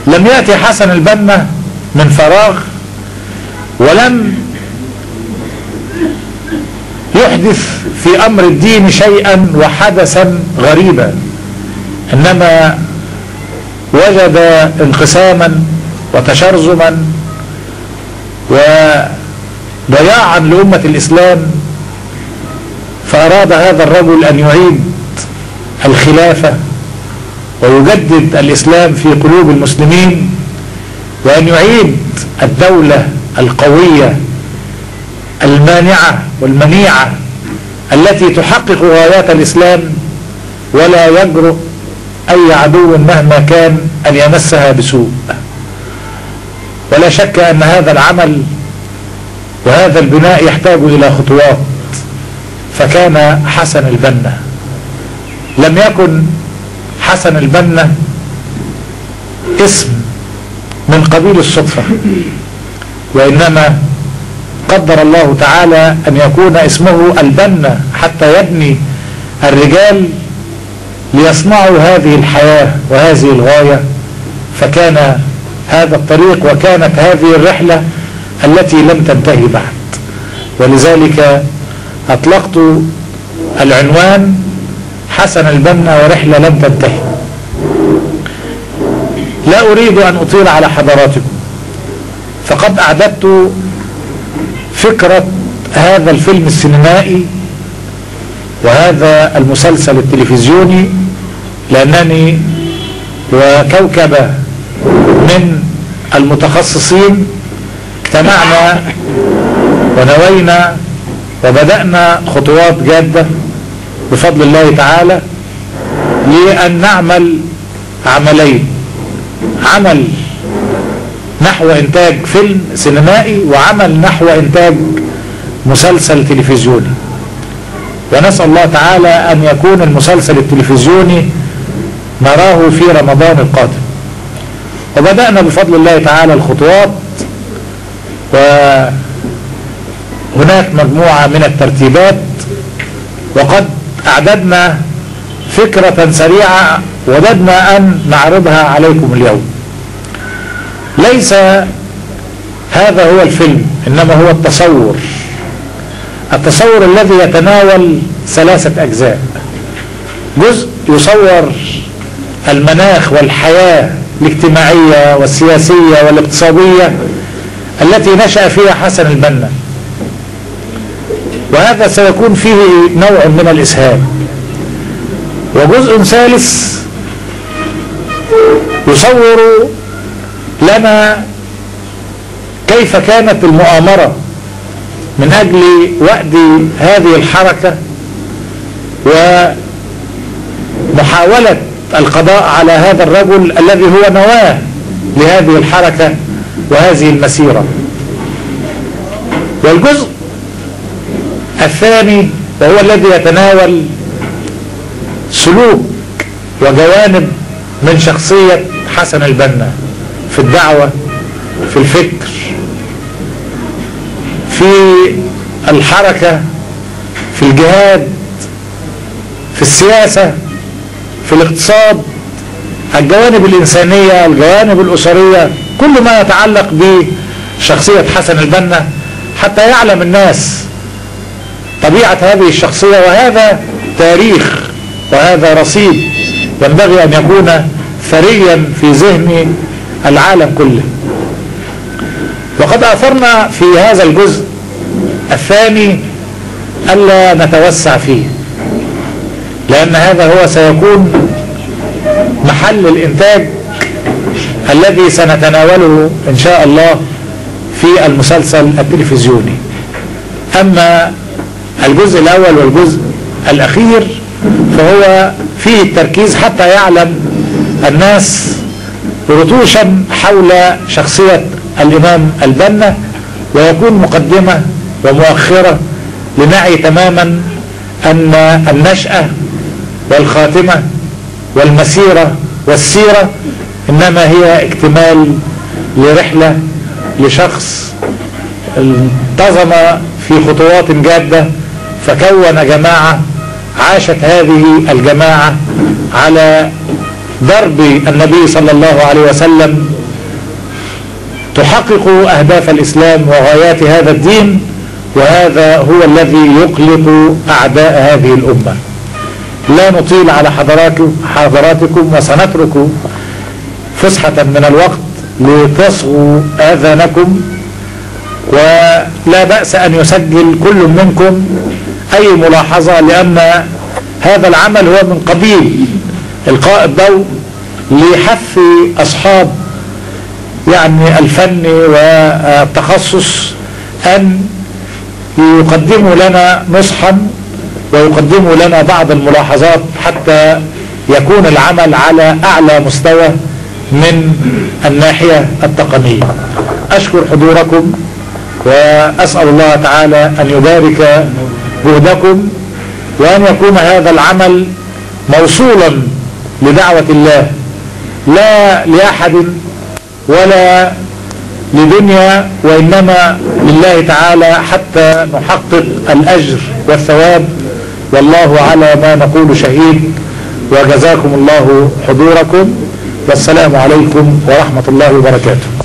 لم يأتي حسن البنا من فراغ، ولم يحدث في أمر الدين شيئا وحدثا غريبا، إنما وجد انقساما وتشرذما وضياعا لأمة الإسلام، فأراد هذا الرجل أن يعيد الخلافة ويجدد الإسلام في قلوب المسلمين، وأن يعيد الدولة القوية المانعة والمنيعة التي تحقق غايات الإسلام ولا يجرؤ أي عدو مهما كان أن يمسها بسوء. ولا شك أن هذا العمل وهذا البناء يحتاج إلى خطوات. فكان حسن البنا، لم يكن حسن البنا اسم من قبيل الصدفة، وإنما قدر الله تعالى أن يكون اسمه البنا حتى يبني الرجال ليصنعوا هذه الحياة وهذه الغاية. فكان هذا الطريق وكانت هذه الرحلة التي لم تنتهي بعد، ولذلك أطلقت العنوان حسن البنا ورحلة لم تنتهي. لا أريد أن أطيل على حضراتكم، فقد أعددت فكرة هذا الفيلم السينمائي وهذا المسلسل التلفزيوني، لأنني وكوكبة من المتخصصين اجتمعنا ونوينا وبدأنا خطوات جادة بفضل الله تعالى لأن نعمل عملين: عمل نحو إنتاج فيلم سينمائي، وعمل نحو إنتاج مسلسل تلفزيوني. ونسأل الله تعالى أن يكون المسلسل التلفزيوني نراه في رمضان القادم. وبدأنا بفضل الله تعالى الخطوات، وهناك مجموعة من الترتيبات، وقد أعددنا فكرة سريعة وددنا أن نعرضها عليكم اليوم. ليس هذا هو الفيلم، إنما هو التصور الذي يتناول 3 أجزاء. جزء يصور المناخ والحياة الاجتماعية والسياسية والاقتصادية التي نشأ فيها حسن البنا، وهذا سيكون فيه نوع من الإسهاب. وجزء ثالث يصور لنا كيف كانت المؤامرة من أجل وأد هذه الحركة ومحاولة القضاء على هذا الرجل الذي هو نواة لهذه الحركة وهذه المسيرة. والجزء الثاني وهو الذي يتناول سلوك وجوانب من شخصية حسن البنا في الدعوة، في الفكر، في الحركة، في الجهاد، في السياسة، في الاقتصاد، الجوانب الإنسانية، الجوانب الأسرية، كل ما يتعلق بشخصية حسن البنا حتى يعلم الناس طبيعة هذه الشخصية. وهذا تاريخ وهذا رصيد ينبغي أن يكون ثريا في ذهن العالم كله. وقد أثرنا في هذا الجزء الثاني ألا نتوسع فيه، لأن هذا هو سيكون محل الإنتاج الذي سنتناوله إن شاء الله في المسلسل التلفزيوني. أما الجزء الأول والجزء الأخير فهو فيه التركيز حتى يعلم الناس رتوشا حول شخصية الإمام البنا، ويكون مقدمة ومؤخرة لنعي تماما أن النشأة والخاتمة والمسيرة والسيرة إنما هي اكتمال لرحلة لشخص انتظم في خطوات جادة، فكون جماعة عاشت هذه الجماعة على درب النبي صلى الله عليه وسلم تحقق أهداف الإسلام وغايات هذا الدين، وهذا هو الذي يقلق أعداء هذه الأمة. لا نطيل على حضراتكم وسنترك فسحة من الوقت لتصغوا آذانكم، ولا بأس أن يسجل كل منكم أي ملاحظة، لأن هذا العمل هو من قبيل إلقاء الضوء لحث أصحاب يعني الفن والتخصص أن يقدموا لنا نصحا ويقدموا لنا بعض الملاحظات حتى يكون العمل على أعلى مستوى من الناحية التقنية. أشكر حضوركم وأسأل الله تعالى أن يبارك جهدكم، وأن يكون هذا العمل موصولا لدعوة الله، لا لأحد ولا لدنيا، وإنما لله تعالى حتى نحقق الأجر والثواب، والله على ما نقول شهيد. وجزاكم الله حضوركم، والسلام عليكم ورحمة الله وبركاته.